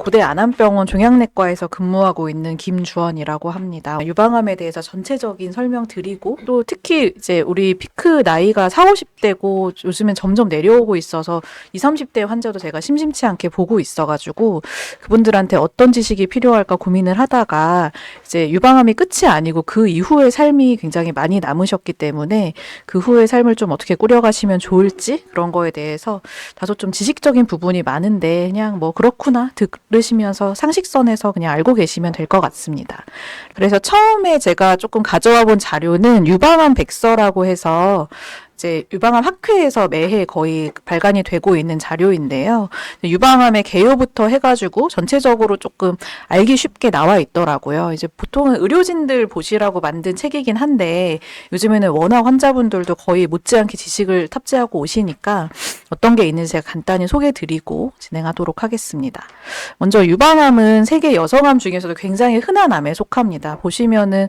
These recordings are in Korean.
고대 안암병원 종양내과에서 근무하고 있는 김주원이라고 합니다. 유방암에 대해서 전체적인 설명 드리고 또 특히 이제 우리 피크 나이가 40, 50대고 요즘엔 점점 내려오고 있어서 20, 30대 환자도 제가 심심치 않게 보고 있어가지고 그분들한테 어떤 지식이 필요할까 고민을 하다가 이제 유방암이 끝이 아니고 그 이후의 삶이 굉장히 많이 남으셨기 때문에 그 후의 삶을 좀 어떻게 꾸려가시면 좋을지 그런 거에 대해서 다소 좀 지식적인 부분이 많은데 그냥 뭐 그렇구나 들으시면서 상식선에서 그냥 알고 계시면 될 것 같습니다. 그래서 처음에 제가 조금 가져와 본 자료는 유방암 백서라고 해서 이제 유방암 학회에서 매해 거의 발간이 되고 있는 자료인데요. 유방암의 개요부터 해가지고 전체적으로 조금 알기 쉽게 나와 있더라고요. 이제 보통은 의료진들 보시라고 만든 책이긴 한데 요즘에는 워낙 환자분들도 거의 못지않게 지식을 탑재하고 오시니까 어떤 게 있는지 제가 간단히 소개드리고 진행하도록 하겠습니다. 먼저 유방암은 세계 여성암 중에서도 굉장히 흔한 암에 속합니다. 보시면은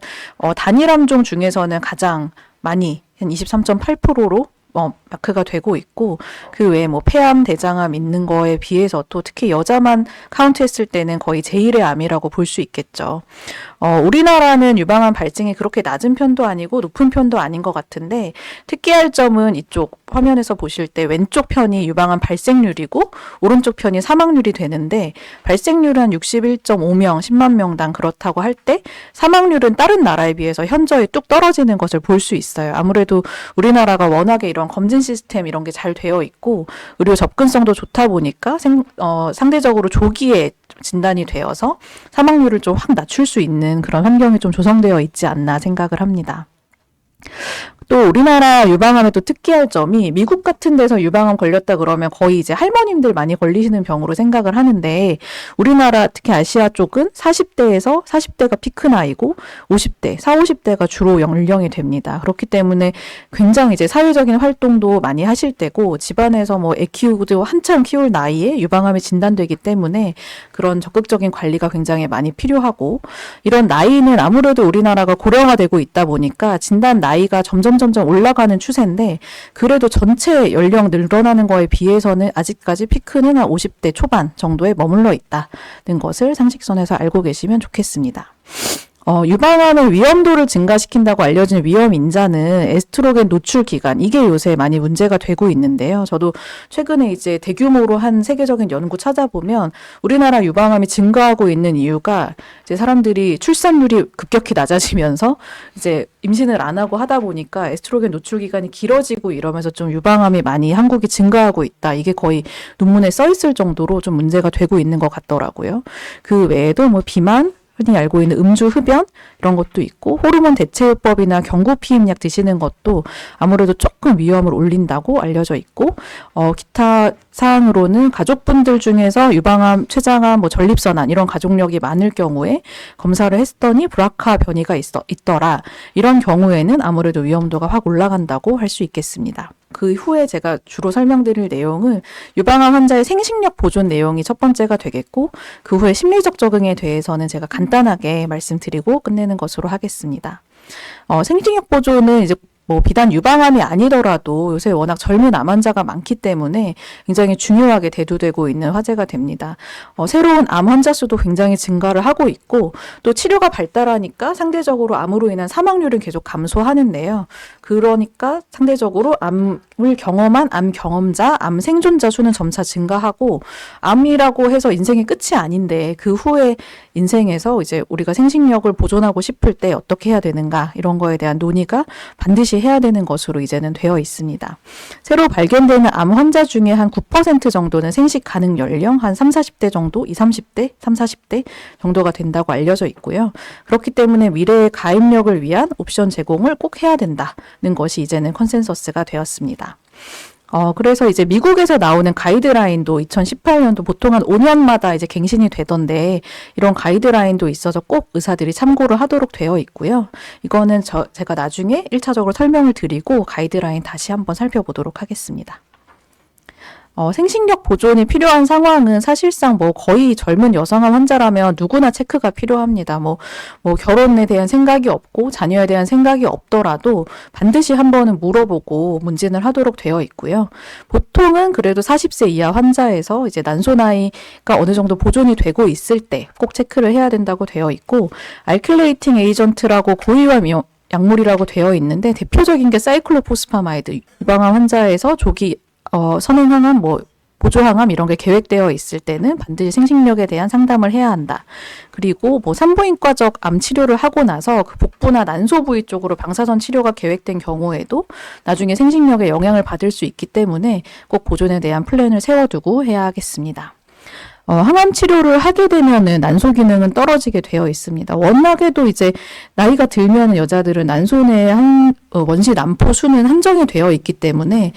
단일암종 중에서는 가장 많이 한 23.8%로 마크가 되고 있고 그 외에 뭐 폐암, 대장암 있는 거에 비해서 또 특히 여자만 카운트했을 때는 거의 제1의 암이라고 볼 수 있겠죠. 우리나라는 유방암 발생이 그렇게 낮은 편도 아니고 높은 편도 아닌 것 같은데 특이할 점은 이쪽 화면에서 보실 때 왼쪽 편이 유방암 발생률이고 오른쪽 편이 사망률이 되는데 발생률은 한 61.5명, 10만 명당 그렇다고 할 때 사망률은 다른 나라에 비해서 현저히 뚝 떨어지는 것을 볼 수 있어요. 아무래도 우리나라가 워낙에 이런 검진 시스템 이런 게 잘 되어 있고 의료 접근성도 좋다 보니까 상대적으로 조기에 진단이 되어서 사망률을 좀 확 낮출 수 있는 그런 환경이 좀 조성되어 있지 않나 생각을 합니다. 또 우리나라 유방암의 또 특이할 점이 미국 같은 데서 유방암 걸렸다 그러면 거의 이제 할머님들 많이 걸리시는 병으로 생각을 하는데 우리나라 특히 아시아 쪽은 40대에서 40대가 피크 나이고 50대, 40, 50대가 주로 연령이 됩니다. 그렇기 때문에 굉장히 이제 사회적인 활동도 많이 하실 때고 집안에서 뭐 애 키우고 한참 키울 나이에 유방암이 진단되기 때문에 그런 적극적인 관리가 굉장히 많이 필요하고 이런 나이는 아무래도 우리나라가 고령화되고 있다 보니까 진단 나이가 점점 올라가는 추세인데 그래도 전체 연령 늘어나는 거에 비해서는 아직까지 피크는 한 50대 초반 정도에 머물러 있다는 것을 상식선에서 알고 계시면 좋겠습니다. 유방암의 위험도를 증가시킨다고 알려진 위험인자는 에스트로겐 노출 기간, 이게 요새 많이 문제가 되고 있는데요. 저도 최근에 이제 대규모로 한 세계적인 연구 찾아보면 우리나라 유방암이 증가하고 있는 이유가 이제 사람들이 출산율이 급격히 낮아지면서 이제 임신을 안 하고 하다 보니까 에스트로겐 노출 기간이 길어지고 이러면서 좀 유방암이 많이 한국이 증가하고 있다. 이게 거의 논문에 써 있을 정도로 좀 문제가 되고 있는 것 같더라고요. 그 외에도 뭐 비만, 흔히 알고 있는 음주 흡연 이런 것도 있고 호르몬 대체요법이나 경구 피임약 드시는 것도 아무래도 조금 위험을 올린다고 알려져 있고 기타 사항으로는 가족분들 중에서 유방암, 췌장암, 뭐 전립선암 이런 가족력이 많을 경우에 검사를 했더니 브라카 변이가 있더라. 이런 경우에는 아무래도 위험도가 확 올라간다고 할 수 있겠습니다. 그 후에 제가 주로 설명드릴 내용은 유방암 환자의 생식력 보존 내용이 첫 번째가 되겠고 그 후에 심리적 적응에 대해서는 제가 간단하게 말씀드리고 끝내는 것으로 하겠습니다. 생식력 보존은 이제 뭐 비단 유방암이 아니더라도 요새 워낙 젊은 암 환자가 많기 때문에 굉장히 중요하게 대두되고 있는 화제가 됩니다. 새로운 암 환자 수도 굉장히 증가를 하고 있고 또 치료가 발달하니까 상대적으로 암으로 인한 사망률은 계속 감소하는데요. 그러니까 상대적으로 암을 경험한 암 경험자, 암 생존자 수는 점차 증가하고 암이라고 해서 인생의 끝이 아닌데 그 후에 인생에서 이제 우리가 생식력을 보존하고 싶을 때 어떻게 해야 되는가 이런 거에 대한 논의가 반드시 해야 되는 것으로 이제는 되어 있습니다. 새로 발견되는 암 환자 중에 한 9% 정도는 생식 가능 연령 한 3, 40대 정도, 20, 30대, 3, 40대 정도가 된다고 알려져 있고요. 그렇기 때문에 미래의 가입력을 위한 옵션 제공을 꼭 해야 된다는 것이 이제는 컨센서스가 되었습니다. 그래서 이제 미국에서 나오는 가이드라인도 2018년도 보통 한 5년마다 이제 갱신이 되던데 이런 가이드라인도 있어서 꼭 의사들이 참고를 하도록 되어 있고요. 이거는 제가 나중에 1차적으로 설명을 드리고 가이드라인 다시 한번 살펴보도록 하겠습니다. 생식력 보존이 필요한 상황은 사실상 뭐 거의 젊은 여성암 환자라면 누구나 체크가 필요합니다. 뭐 결혼에 대한 생각이 없고 자녀에 대한 생각이 없더라도 반드시 한 번은 물어보고 문진을 하도록 되어 있고요. 보통은 그래도 40세 이하 환자에서 이제 난소 나이가 어느 정도 보존이 되고 있을 때 꼭 체크를 해야 된다고 되어 있고, 알킬레이팅 에이전트라고 고위험 약물이라고 되어 있는데 대표적인 게 사이클로포스파마이드, 유방암 환자에서 조기 선행항암, 보조항암 이런 게 계획되어 있을 때는 반드시 생식력에 대한 상담을 해야 한다. 그리고 산부인과적 암 치료를 하고 나서 그 복부나 난소 부위 쪽으로 방사선 치료가 계획된 경우에도 나중에 생식력에 영향을 받을 수 있기 때문에 꼭 보존에 대한 플랜을 세워두고 해야 하겠습니다. 항암 치료를 하게 되면은 난소 기능은 떨어지게 되어 있습니다. 워낙에도 이제 나이가 들면 여자들은 난소 내 원시 남포 수는 한정이 되어 있기 때문에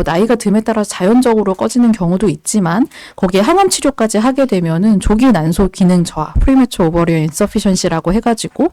나이가 듦에 따라서 자연적으로 꺼지는 경우도 있지만, 거기에 항암 치료까지 하게 되면은 조기 난소 기능 저하, 프리매처 오버리언 인서피션시라고 해가지고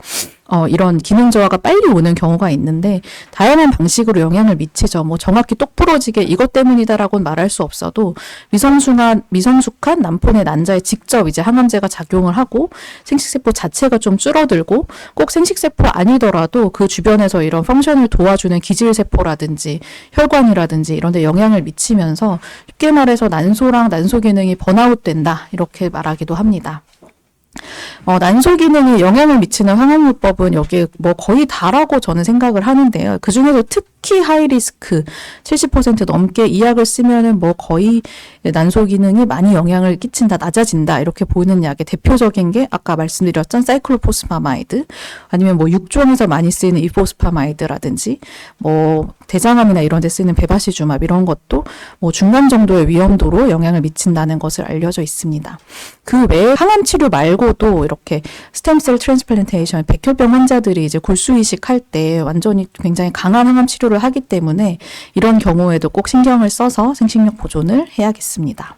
이런 기능 저하가 빨리 오는 경우가 있는데, 다양한 방식으로 영향을 미치죠. 정확히 똑 부러지게 이것 때문이다라고는 말할 수 없어도 미성숙한 남포 내 난자에 직접 이제 항암제가 작용을 하고 생식세포 자체가 좀 줄어들고, 꼭 생식세포 아니더라도 그 주변에서 이런 펑션을 도와주는 기질세포라든지 혈관이라든지 이런 데 영향을 미치면서 쉽게 말해서 난소랑 난소 기능이 번아웃 된다, 이렇게 말하기도 합니다. 난소 기능에 영향을 미치는 항암요법은 여기에 거의 다라고 저는 생각을 하는데요. 그 중에서 특히 하이리스크 70% 넘게 이 약을 쓰면은 거의 난소 기능이 많이 영향을 끼친다, 낮아진다, 이렇게 보이는 약의 대표적인 게 아까 말씀드렸던 사이클로포스파마이드, 아니면 육종에서 많이 쓰이는 이포스파마이드라든지 대장암이나 이런 데 쓰이는 베바시주맙, 이런 것도 중간 정도의 위험도로 영향을 미친다는 것을 알려져 있습니다. 그 외에 항암 치료 말고도 이렇게 스템셀 트랜스플란테이션, 백혈병 환자들이 이제 골수 이식할 때 완전히 굉장히 강한 항암 치료를 하기 때문에 이런 경우에도 꼭 신경을 써서 생식력 보존을 해야겠습니다.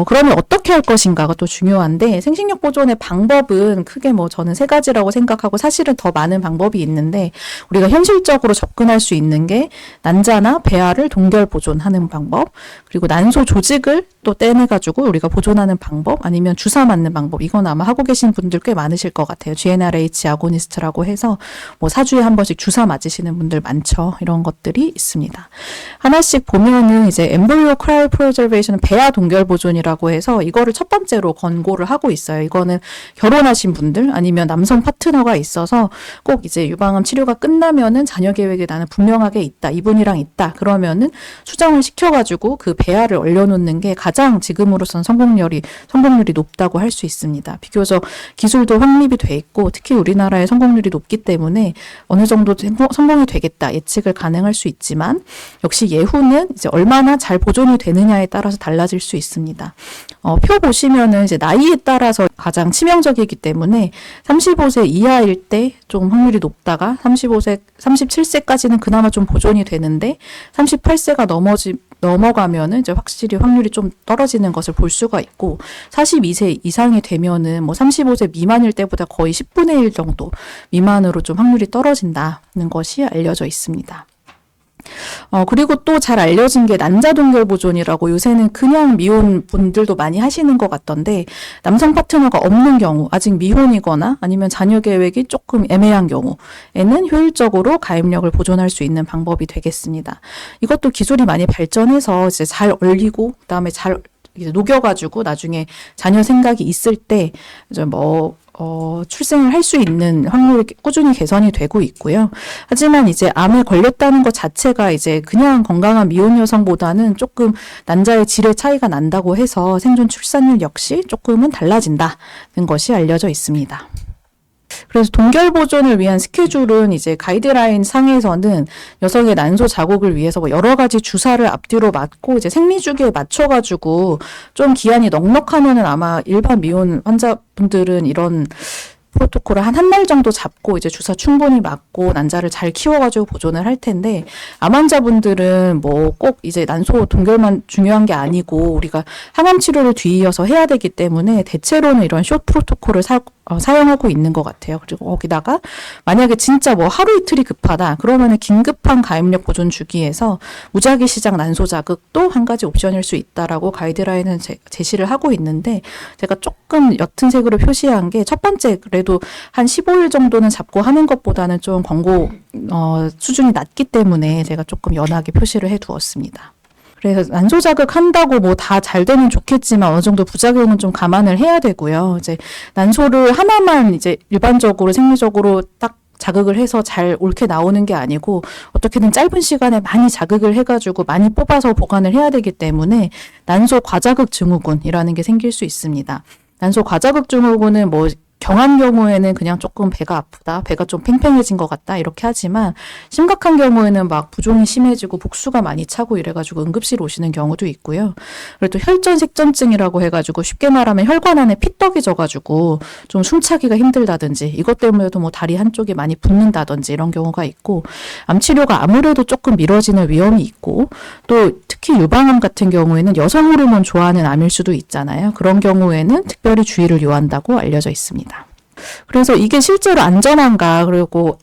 그러면 어떻게 할 것인가가 또 중요한데, 생식력 보존의 방법은 크게 저는 3가지라고 생각하고, 사실은 더 많은 방법이 있는데 우리가 현실적으로 접근할 수 있는 게 난자나 배아를 동결 보존하는 방법, 그리고 난소 조직을 또 떼내가지고 우리가 보존하는 방법, 아니면 주사 맞는 방법. 이건 아마 하고 계신 분들 꽤 많으실 것 같아요. GnRH 아고니스트라고 해서 4주에 한 번씩 주사 맞으시는 분들 많죠. 이런 것들이 있습니다. 하나씩 보면은 이제 엠브리오 크라이오 프리저베이션은 배아 동결 보존이라고 해서 이거를 첫 번째로 권고를 하고 있어요. 이거는 결혼하신 분들, 아니면 남성 파트너가 있어서 꼭 이제 유방암 치료가 끝나면은 자녀 계획이 나는 분명하게 있다, 이분이랑 있다, 그러면은 수정을 시켜가지고 그 배아를 얼려놓는 게 가장 지금으로선 성공률이 높다고 할 수 있습니다. 비교적 기술도 확립이 돼 있고, 특히 우리나라의 성공률이 높기 때문에 어느 정도 성공이 되겠다 예측을 가능할 수 있지만, 역시 예후는 이제 얼마나 잘 보존이 되느냐에 따라서 달라질 수 있습니다. 표 보시면은 이제 나이에 따라서 가장 치명적이기 때문에 35세 이하일 때 좀 확률이 높다가 37세까지는 그나마 좀 보존이 되는데, 38세가 넘어가면은 이제 확실히 확률이 좀 떨어지는 것을 볼 수가 있고, 42세 이상이 되면은 35세 미만일 때보다 거의 10분의 1 정도 미만으로 좀 확률이 떨어진다는 것이 알려져 있습니다. 그리고 또 잘 알려진 게 난자 동결 보존이라고, 요새는 그냥 미혼 분들도 많이 하시는 것 같던데, 남성 파트너가 없는 경우, 아직 미혼이거나 아니면 자녀 계획이 조금 애매한 경우에는 효율적으로 가입력을 보존할 수 있는 방법이 되겠습니다. 이것도 기술이 많이 발전해서 이제 잘 얼리고 그다음에 잘 녹여가지고 나중에 자녀 생각이 있을 때 이제 출생을 할 수 있는 확률이 꾸준히 개선이 되고 있고요. 하지만 이제 암에 걸렸다는 것 자체가 이제 그냥 건강한 미혼 여성보다는 조금 난자의 질의 차이가 난다고 해서 생존 출산율 역시 조금은 달라진다는 것이 알려져 있습니다. 그래서 동결 보존을 위한 스케줄은 이제 가이드라인 상에서는 여성의 난소 자국을 위해서 여러 가지 주사를 앞뒤로 맞고 이제 생리주기에 맞춰가지고 좀 기한이 넉넉하면은 아마 일반 미혼 환자분들은 이런 프로토콜을 한 달 정도 잡고 이제 주사 충분히 맞고 난자를 잘 키워가지고 보존을 할 텐데, 암 환자분들은 꼭 이제 난소 동결만 중요한 게 아니고 우리가 항암 치료를 뒤이어서 해야 되기 때문에 대체로는 이런 숏 프로토콜을 사용하고 있는 것 같아요. 그리고 거기다가 만약에 진짜 뭐 하루 이틀이 급하다 그러면은 긴급한 가입력 보존 주기에서 무작위 시작 난소 자극도 한 가지 옵션일 수 있다라고 가이드라인은 제시를 하고 있는데, 제가 조금 옅은 색으로 표시한 게 첫 번째, 그래도 한 15일 정도는 잡고 하는 것보다는 좀 권고 수준이 낮기 때문에 제가 조금 연하게 표시를 해 두었습니다. 그래서 난소 자극 한다고 뭐 다 잘 되면 좋겠지만 어느 정도 부작용은 좀 감안을 해야 되고요. 이제 난소를 하나만 이제 일반적으로 생리적으로 딱 자극을 해서 잘 옳게 나오는 게 아니고 어떻게든 짧은 시간에 많이 자극을 해가지고 많이 뽑아서 보관을 해야 되기 때문에 난소 과자극 증후군이라는 게 생길 수 있습니다. 난소 과자극 증후군은 뭐 경한 경우에는 그냥 조금 배가 아프다, 배가 좀 팽팽해진 것 같다 이렇게 하지만, 심각한 경우에는 막 부종이 심해지고 복수가 많이 차고 이래가지고 응급실 오시는 경우도 있고요. 그리고 또 혈전색전증이라고 해가지고 쉽게 말하면 혈관 안에 피떡이 져가지고 좀 숨차기가 힘들다든지, 이것 때문에도 뭐 다리 한쪽이 많이 붓는다든지 이런 경우가 있고, 암치료가 아무래도 조금 미뤄지는 위험이 있고, 또 특히 유방암 같은 경우에는 여성 호르몬 좋아하는 암일 수도 있잖아요. 그런 경우에는 특별히 주의를 요한다고 알려져 있습니다. 그래서 이게 실제로 안전한가, 그리고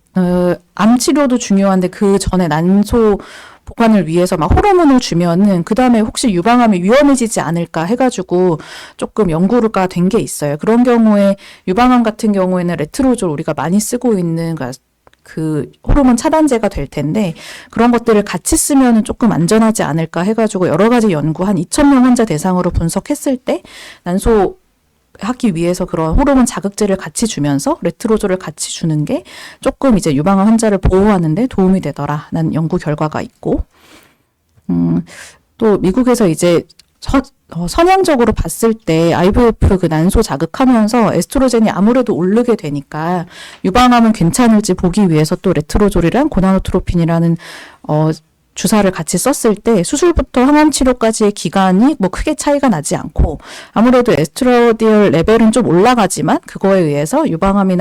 암 치료도 중요한데 그 전에 난소 보관을 위해서 막 호르몬을 주면은 그 다음에 혹시 유방암이 위험해지지 않을까 해가지고 조금 연구가 된 게 있어요. 그런 경우에 유방암 같은 경우에는 레트로졸 우리가 많이 쓰고 있는 그 호르몬 차단제가 될 텐데, 그런 것들을 같이 쓰면은 조금 안전하지 않을까 해가지고 여러 가지 연구 한 2,000명 환자 대상으로 분석했을 때 난소 하기 위해서 그런 호르몬 자극제를 같이 주면서 레트로졸을 같이 주는 게 조금 이제 유방암 환자를 보호하는 데 도움이 되더라라는 연구 결과가 있고, 또 미국에서 이제 선양적으로 봤을 때 IVF 그 난소 자극하면서 에스트로겐이 아무래도 오르게 되니까 유방암은 괜찮을지 보기 위해서 또 레트로졸이랑 고나노트로핀이라는 주사를 같이 썼을 때 수술부터 항암 치료까지의 기간이 뭐 크게 차이가 나지 않고, 아무래도 에스트라디올 레벨은 좀 올라가지만 그거에 의해서 유방암이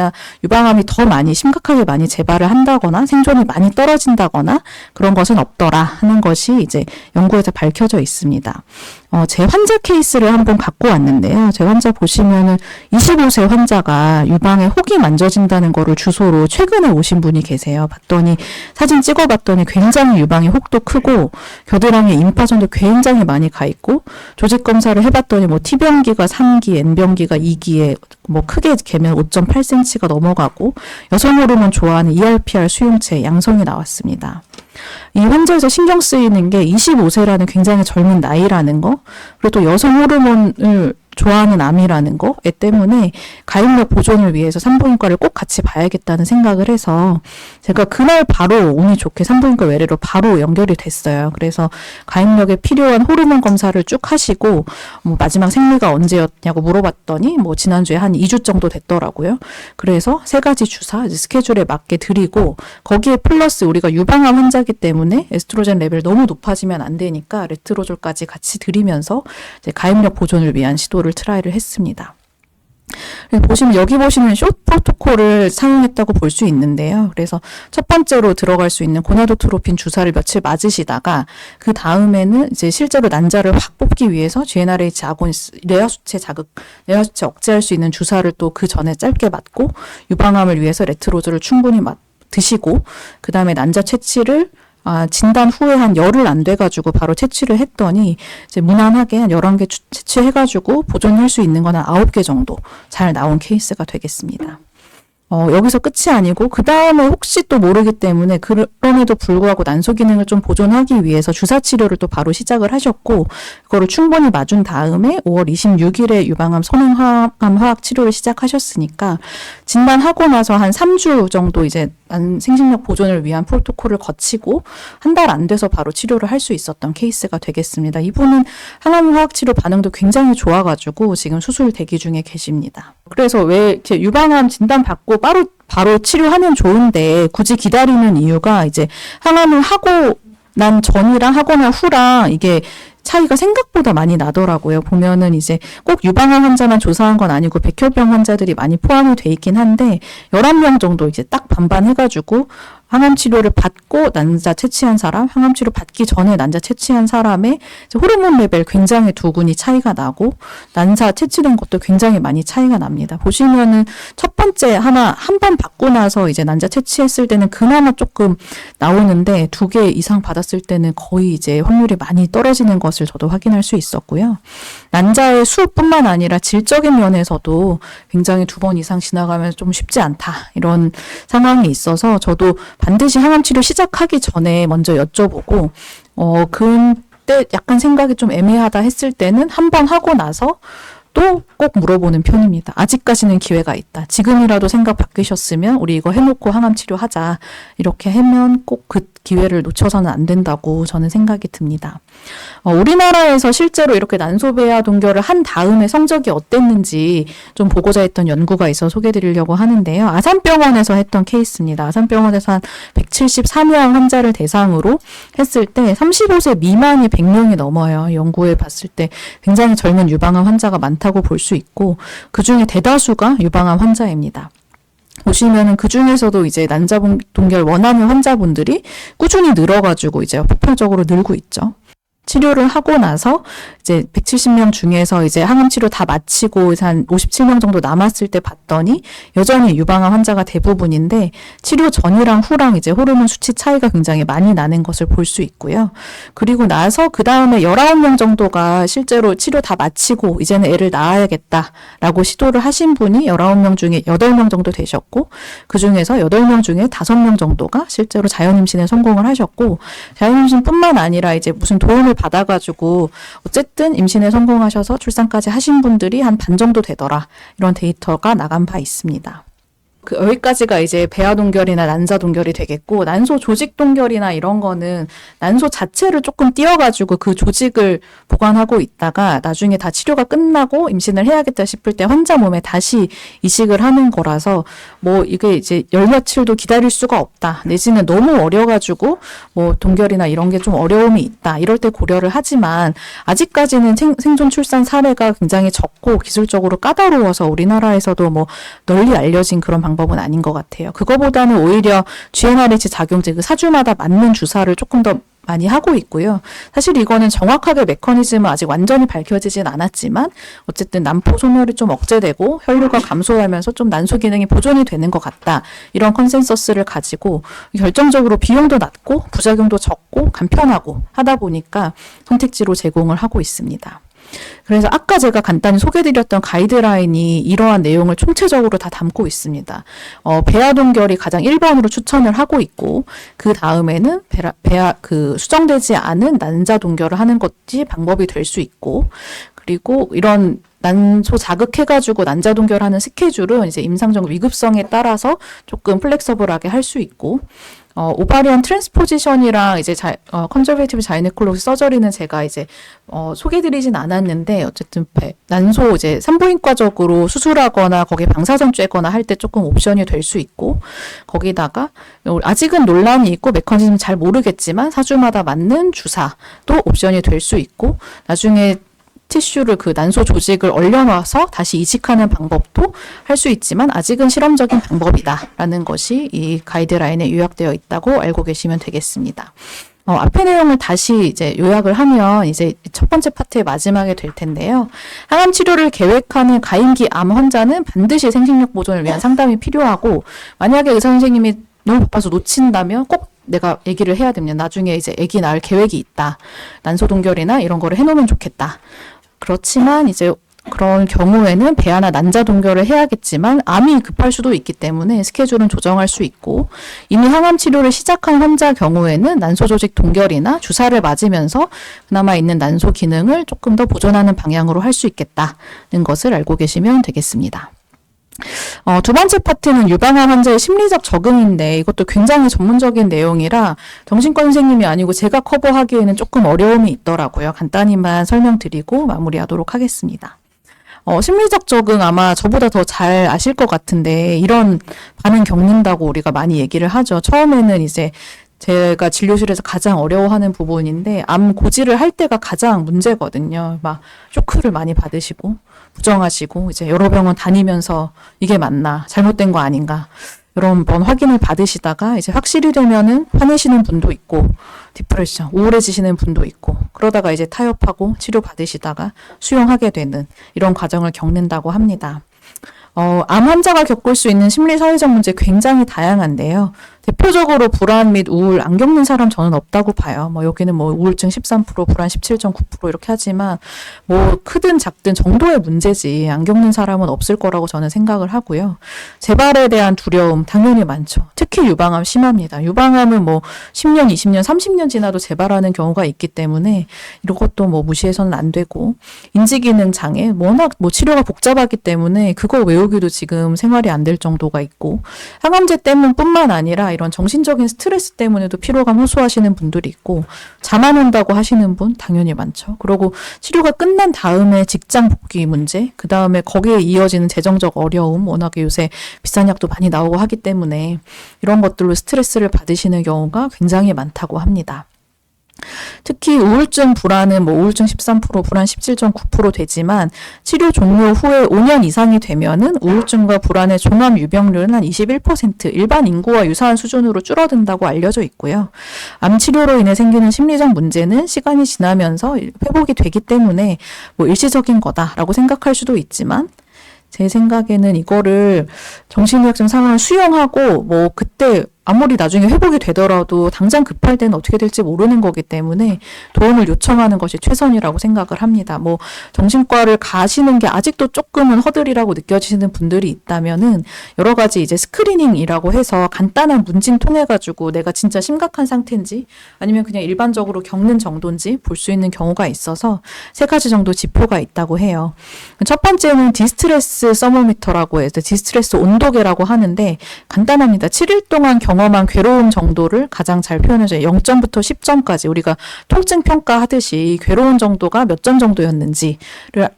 더 많이 심각하게 많이 재발을 한다거나 생존이 많이 떨어진다거나 그런 것은 없더라 하는 것이 이제 연구에서 밝혀져 있습니다. 제 환자 케이스를 한번 갖고 왔는데요. 제 환자 보시면은 25세 환자가 유방에 혹이 만져진다는 거를 주소로 최근에 오신 분이 계세요. 봤더니 사진 찍어봤더니 굉장히 유방의 혹도 크고 겨드랑이에 임파선도 굉장히 많이 가 있고, 조직 검사를 해봤더니 뭐 T병기가 3기, N병기가 2기에 뭐 크게 개면 5.8cm가 넘어가고, 여성 호르몬 좋아하는 ERPR 수용체 양성이 나왔습니다. 이 환자에서 신경 쓰이는 게 25세라는 굉장히 젊은 나이라는 거, 그리고 또 여성 호르몬을 좋아하는 암이라는 거 때문에 가입력 보존을 위해서 산부인과를 꼭 같이 봐야겠다는 생각을 해서 제가 그날 바로 운이 좋게 산부인과 외래로 바로 연결이 됐어요. 그래서 가입력에 필요한 호르몬 검사를 쭉 하시고 뭐 마지막 생리가 언제였냐고 물어봤더니 뭐 지난주에 한 2주 정도 됐더라고요. 그래서 3가지 주사 스케줄에 맞게 드리고, 거기에 플러스 우리가 유방암 환자이기 때문에 에스트로겐 레벨 너무 높아지면 안 되니까 레트로졸까지 같이 드리면서 이제 가입력 보존을 위한 시도를 트라이를 했습니다. 여기 보시면 숏 프로토콜을 사용했다고 볼 수 있는데요. 그래서 첫 번째로 들어갈 수 있는 고나도트로핀 주사를 며칠 맞으시다가 그 다음에는 이제 실제로 난자를 확 뽑기 위해서 GnRH 아고니스 뇌하수체 억제할 수 있는 주사를 또 그 전에 짧게 맞고, 유방암을 위해서 레트로졸을 충분히 드시고, 그 다음에 난자 채취를 진단 후에 한 열흘 안 돼가지고 바로 채취를 했더니 이제 무난하게 한 11개 채취해가지고 보존할 수 있는 건 한 9개 정도 잘 나온 케이스가 되겠습니다. 여기서 끝이 아니고 그 다음에 혹시 또 모르기 때문에 그럼에도 불구하고 난소 기능을 좀 보존하기 위해서 주사 치료를 또 바로 시작을 하셨고, 그거를 충분히 맞은 다음에 5월 26일에 유방암 선행암 화학 치료를 시작하셨으니까 진단하고 나서 한 3주 정도 이제 생식력 보존을 위한 프로토콜을 거치고 한 달 안 돼서 바로 치료를 할 수 있었던 케이스가 되겠습니다. 이분은 항암 화학 치료 반응도 굉장히 좋아가지고 지금 수술 대기 중에 계십니다. 그래서 왜 이렇게 유방암 진단 받고 바로 치료하면 좋은데 굳이 기다리는 이유가, 이제 항암을 하고 난 전이랑 하거나 후랑 이게 차이가 생각보다 많이 나더라고요. 보면은 이제 꼭 유방암 환자만 조사한 건 아니고 백혈병 환자들이 많이 포함이 돼 있긴 한데 11명 정도 이제 딱 반반 해가지고 항암 치료를 받고 난자 채취한 사람, 항암 치료 받기 전에 난자 채취한 사람의 호르몬 레벨 굉장히 두군이 차이가 나고 난사 채취된 것도 굉장히 많이 차이가 납니다. 보시면은 첫 번째 한 번 받고 나서 이제 난자 채취했을 때는 그나마 조금 나오는데 2개 이상 받았을 때는 거의 이제 확률이 많이 떨어지는 것을 저도 확인할 수 있었고요. 난자의 수뿐만 아니라 질적인 면에서도 굉장히 2번 이상 지나가면 좀 쉽지 않다. 이런 상황이 있어서 저도 반드시 항암 치료 시작하기 전에 먼저 여쭤보고, 그때 약간 생각이 좀 애매하다 했을 때는 한 번 하고 나서 또 꼭 물어보는 편입니다. 아직까지는 기회가 있다. 지금이라도 생각 바뀌셨으면 우리 이거 해놓고 항암 치료하자. 이렇게 하면 꼭 그 기회를 놓쳐서는 안 된다고 저는 생각이 듭니다. 우리나라에서 실제로 이렇게 난소배아 동결을 한 다음에 성적이 어땠는지 좀 보고자 했던 연구가 있어 소개해드리려고 하는데요. 아산병원에서 했던 케이스입니다. 아산병원에서 한 173명 환자를 대상으로 했을 때 35세 미만이 100명이 넘어요. 연구에 봤을 때 굉장히 젊은 유방암 환자가 많다고 볼 수 있고 그중에 대다수가 유방암 환자입니다. 보시면은 그 중에서도 이제 난자 동결 원하는 환자분들이 꾸준히 늘어가지고 이제 폭발적으로 늘고 있죠. 치료를 하고 나서 이제 170명 중에서 이제 항암 치료 다 마치고 한 57명 정도 남았을 때 봤더니 여전히 유방암 환자가 대부분인데 치료 전이랑 후랑 이제 호르몬 수치 차이가 굉장히 많이 나는 것을 볼 수 있고요. 그리고 나서 그 다음에 19명 정도가 실제로 치료 다 마치고 이제는 애를 낳아야겠다라고 시도를 하신 분이 19명 중에 8명 정도 되셨고 그 중에서 8명 중에 5명 정도가 실제로 자연임신에 성공을 하셨고 자연임신뿐만 아니라 이제 무슨 도움을 받아가지고 어쨌든 임신에 성공하셔서 출산까지 하신 분들이 한 반 정도 되더라. 이런 데이터가 나간 바 있습니다. 여기까지가 이제 배아 동결이나 난자 동결이 되겠고 난소 조직 동결이나 이런 거는 난소 자체를 조금 띄어가지고 그 조직을 보관하고 있다가 나중에 다 치료가 끝나고 임신을 해야겠다 싶을 때 환자 몸에 다시 이식을 하는 거라서 뭐 이게 이제 열 며칠도 기다릴 수가 없다. 내지는 너무 어려가지고 뭐 동결이나 이런 게 좀 어려움이 있다. 이럴 때 고려를 하지만 아직까지는 생존 출산 사례가 굉장히 적고 기술적으로 까다로워서 우리나라에서도 뭐 널리 알려진 그런 방법은 아닌 것 같아요. 그거보다는 오히려 GnRH 작용제 그 사주마다 맞는 주사를 조금 더 많이 하고 있고요. 사실 이거는 정확하게 메커니즘은 아직 완전히 밝혀지진 않았지만 어쨌든 난포 소멸이 좀 억제되고 혈류가 감소하면서 좀 난소 기능이 보존이 되는 것 같다. 이런 컨센서스를 가지고 결정적으로 비용도 낮고 부작용도 적고 간편하고 하다 보니까 선택지로 제공을 하고 있습니다. 그래서 아까 제가 간단히 소개드렸던 가이드라인이 이러한 내용을 총체적으로 다 담고 있습니다. 배아 동결이 가장 1번으로 추천을 하고 있고 그 다음에는 배아 수정되지 않은 난자 동결을 하는 것이 방법이 될 수 있고 그리고 이런 난소 자극해가지고 난자 동결하는 스케줄은 이제 임상적 위급성에 따라서 조금 플렉서블하게 할 수 있고 오바리안 트랜스포지션이랑 이제 컨저베이티브 자이네콜로지 서저리는 제가 이제 소개드리진 않았는데 어쨌든 난소 이제 산부인과적으로 수술하거나 거기에 방사선 쬐거나 할 때 조금 옵션이 될 수 있고 거기다가 아직은 논란이 있고 메커니즘 잘 모르겠지만 사주마다 맞는 주사도 옵션이 될 수 있고 나중에 티슈를 그 난소 조직을 얼려놔서 다시 이식하는 방법도 할 수 있지만 아직은 실험적인 방법이다라는 것이 이 가이드라인에 요약되어 있다고 알고 계시면 되겠습니다. 앞의 내용을 다시 이제 요약을 하면 이제 첫 번째 파트의 마지막에 될 텐데요. 항암 치료를 계획하는 가임기 암 환자는 반드시 생식력 보존을 위한 상담이 필요하고 만약에 의사 선생님이 너무 바빠서 놓친다면 꼭 내가 얘기를 해야 됩니다. 나중에 이제 아기 낳을 계획이 있다. 난소 동결이나 이런 거를 해놓으면 좋겠다. 그렇지만 이제 그런 경우에는 배아나 난자 동결을 해야겠지만 암이 급할 수도 있기 때문에 스케줄은 조정할 수 있고 이미 항암 치료를 시작한 환자 경우에는 난소 조직 동결이나 주사를 맞으면서 그나마 있는 난소 기능을 조금 더 보존하는 방향으로 할 수 있겠다는 것을 알고 계시면 되겠습니다. 두 번째 파트는 유방암 환자의 심리적 적응인데 이것도 굉장히 전문적인 내용이라 정신과 선생님이 아니고 제가 커버하기에는 조금 어려움이 있더라고요. 간단히만 설명드리고 마무리하도록 하겠습니다. 심리적 적응 아마 저보다 더 잘 아실 것 같은데 이런 반응 겪는다고 우리가 많이 얘기를 하죠. 처음에는 이제 제가 진료실에서 가장 어려워하는 부분인데 암 고지를 할 때가 가장 문제거든요. 막 쇼크를 많이 받으시고 부정하시고 이제 여러 병원 다니면서 이게 맞나 잘못된 거 아닌가 여러 번 확인을 받으시다가 이제 확실히 되면은 화내시는 분도 있고 디프레션, 우울해지시는 분도 있고 그러다가 이제 타협하고 치료 받으시다가 수용하게 되는 이런 과정을 겪는다고 합니다. 암 환자가 겪을 수 있는 심리사회적 문제 굉장히 다양한데요. 대표적으로 불안 및 우울 안 겪는 사람 저는 없다고 봐요. 여기는 우울증 13%, 불안 17.9% 이렇게 하지만 크든 작든 정도의 문제지 안 겪는 사람은 없을 거라고 저는 생각을 하고요. 재발에 대한 두려움 당연히 많죠. 특히 유방암 심합니다. 유방암은 10년, 20년, 30년 지나도 재발하는 경우가 있기 때문에 이런 것도 무시해서는 안 되고 인지기능 장애 워낙 치료가 복잡하기 때문에 그거 외우기도 지금 생활이 안 될 정도가 있고 항암제 때문뿐만 아니라 이런 정신적인 스트레스 때문에도 피로감 호소하시는 분들이 있고 잠 안 온다고 하시는 분 당연히 많죠. 그리고 치료가 끝난 다음에 직장 복귀 문제, 그 다음에 거기에 이어지는 재정적 어려움, 워낙에 요새 비싼 약도 많이 나오고 하기 때문에 이런 것들로 스트레스를 받으시는 경우가 굉장히 많다고 합니다. 특히 우울증, 불안은 우울증 13%, 불안 17.9% 되지만 치료 종료 후에 5년 이상이 되면은 우울증과 불안의 종합 유병률은 한 21% 일반 인구와 유사한 수준으로 줄어든다고 알려져 있고요. 암 치료로 인해 생기는 심리적 문제는 시간이 지나면서 회복이 되기 때문에 일시적인 거다라고 생각할 수도 있지만 제 생각에는 이거를 정신의학적 상황을 수용하고 그때 아무리 나중에 회복이 되더라도 당장 급할 때는 어떻게 될지 모르는 거기 때문에 도움을 요청하는 것이 최선이라고 생각을 합니다. 정신과를 가시는 게 아직도 조금은 허들이라고 느껴지시는 분들이 있다면은 여러 가지 이제 스크리닝이라고 해서 간단한 문진 통해 가지고 내가 진짜 심각한 상태인지 아니면 그냥 일반적으로 겪는 정도인지 볼 수 있는 경우가 있어서 3가지 정도 지표가 있다고 해요. 첫 번째는 디스트레스 서모미터라고 해서 디스트레스 온도계라고 하는데 간단합니다. 7일 동안 경험한 괴로움 정도를 가장 잘 표현해줘요. 0점부터 10점까지 우리가 통증 평가하듯이 괴로운 정도가 몇 점 정도였는지를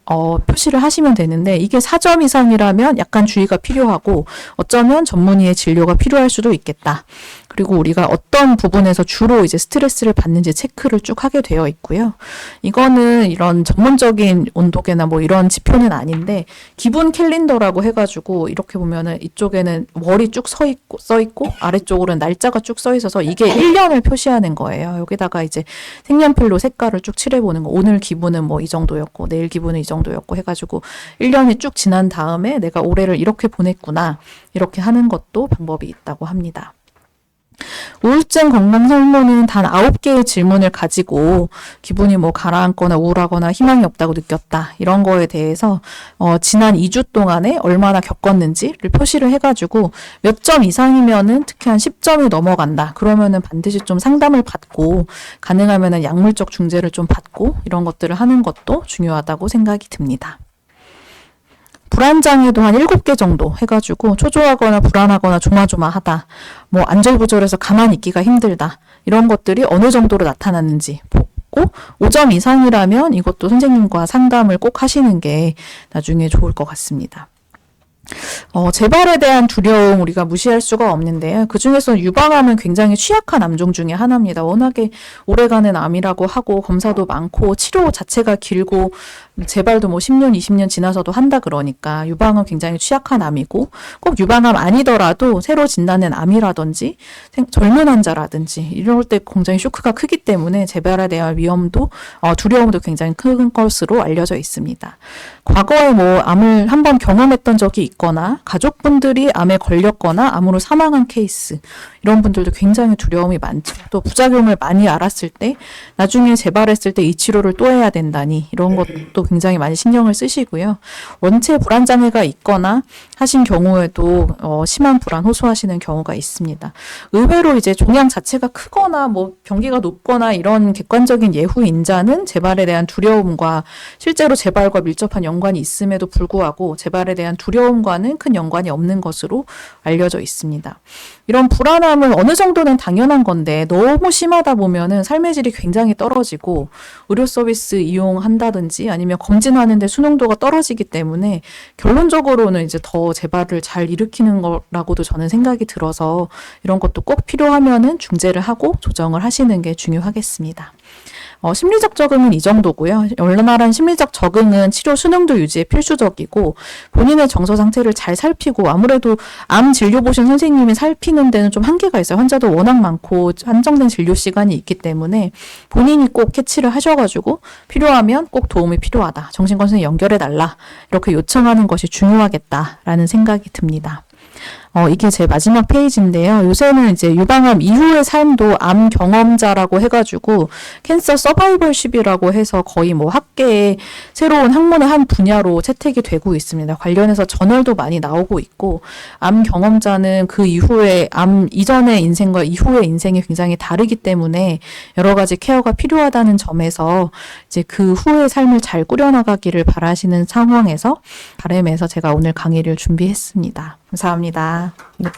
표시를 하시면 되는데 이게 4점 이상이라면 약간 주의가 필요하고 어쩌면 전문의의 진료가 필요할 수도 있겠다. 그리고 우리가 어떤 부분에서 주로 이제 스트레스를 받는지 체크를 쭉 하게 되어 있고요. 이거는 이런 전문적인 온도계나 이런 지표는 아닌데 기분 캘린더라고 해가지고 이렇게 보면은 이쪽에는 월이 쭉 써 있고 아래쪽으로는 날짜가 쭉 써 있어서 이게 1년을 표시하는 거예요. 여기다가 이제 색연필로 색깔을 쭉 칠해보는 거. 오늘 기분은 이 정도였고 내일 기분은 이 정도였고 해가지고 1년이 쭉 지난 다음에 내가 올해를 이렇게 보냈구나 이렇게 하는 것도 방법이 있다고 합니다. 우울증 건강 설문은 단 9개의 질문을 가지고 기분이 가라앉거나 우울하거나 희망이 없다고 느꼈다. 이런 거에 대해서 지난 2주 동안에 얼마나 겪었는지를 표시를 해가지고 몇 점 이상이면은 특히 한 10점이 넘어간다. 그러면은 반드시 좀 상담을 받고 가능하면은 약물적 중재를 좀 받고 이런 것들을 하는 것도 중요하다고 생각이 듭니다. 불안장애도 한 7개 정도 해가지고 초조하거나 불안하거나 조마조마하다. 안절부절해서 가만히 있기가 힘들다. 이런 것들이 어느 정도로 나타났는지 보고 5점 이상이라면 이것도 선생님과 상담을 꼭 하시는 게 나중에 좋을 것 같습니다. 재발에 대한 두려움 우리가 무시할 수가 없는데요. 그중에서 유방암은 굉장히 취약한 암종 중에 하나입니다. 워낙에 오래가는 암이라고 하고 검사도 많고 치료 자체가 길고 재발도 10년, 20년 지나서도 한다 그러니까 유방암은 굉장히 취약한 암이고 꼭 유방암 아니더라도 새로 진단된 암이라든지 젊은 환자라든지 이럴 때 굉장히 쇼크가 크기 때문에 재발에 대한 위험도 두려움도 굉장히 큰 것으로 알려져 있습니다. 과거에 암을 한번 경험했던 적이 있거나 가족분들이 암에 걸렸거나 암으로 사망한 케이스 이런 분들도 굉장히 두려움이 많죠. 또 부작용을 많이 알았을 때 나중에 재발했을 때 이 치료를 또 해야 된다니 이런 것도 굉장히 많이 신경을 쓰시고요. 원체 불안장애가 있거나 하신 경우에도 심한 불안 호소하시는 경우가 있습니다. 의외로 이제 종양 자체가 크거나 병기가 높거나 이런 객관적인 예후 인자는 재발에 대한 두려움과 실제로 재발과 밀접한 연관이 있음에도 불구하고 재발에 대한 두려움과는 큰 연관이 없는 것으로 알려져 있습니다. 이런 불안함은 어느 정도는 당연한 건데 너무 심하다 보면은 삶의 질이 굉장히 떨어지고 의료 서비스 이용한다든지 아니면 검진하는데 수능도가 떨어지기 때문에 결론적으로는 이제 더 재발을 잘 일으키는 거라고도 저는 생각이 들어서 이런 것도 꼭 필요하면은 중재를 하고 조정을 하시는 게 중요하겠습니다. 심리적 적응은 이 정도고요. 원활한 심리적 적응은 치료 수능도 유지에 필수적이고 본인의 정서 상태를 잘 살피고 아무래도 암 진료 보신 선생님이 살피는 데는 좀 한계가 있어요. 환자도 워낙 많고 한정된 진료 시간이 있기 때문에 본인이 꼭 캐치를 하셔가지고 필요하면 꼭 도움이 필요하다. 정신과 선생님 연결해달라. 이렇게 요청하는 것이 중요하겠다라는 생각이 듭니다. 이게 제 마지막 페이지인데요. 요새는 이제 유방암 이후의 삶도 암 경험자라고 해가지고 캔서 서바이벌십이라고 해서 거의 뭐 학계에 새로운 학문의 한 분야로 채택이 되고 있습니다. 관련해서 저널도 많이 나오고 있고 암 경험자는 그 이후에 암 이전의 인생과 이후의 인생이 굉장히 다르기 때문에 여러 가지 케어가 필요하다는 점에서 이제 그 후의 삶을 잘 꾸려나가기를 바라시는 바람에서 제가 오늘 강의를 준비했습니다. 감사합니다. 네.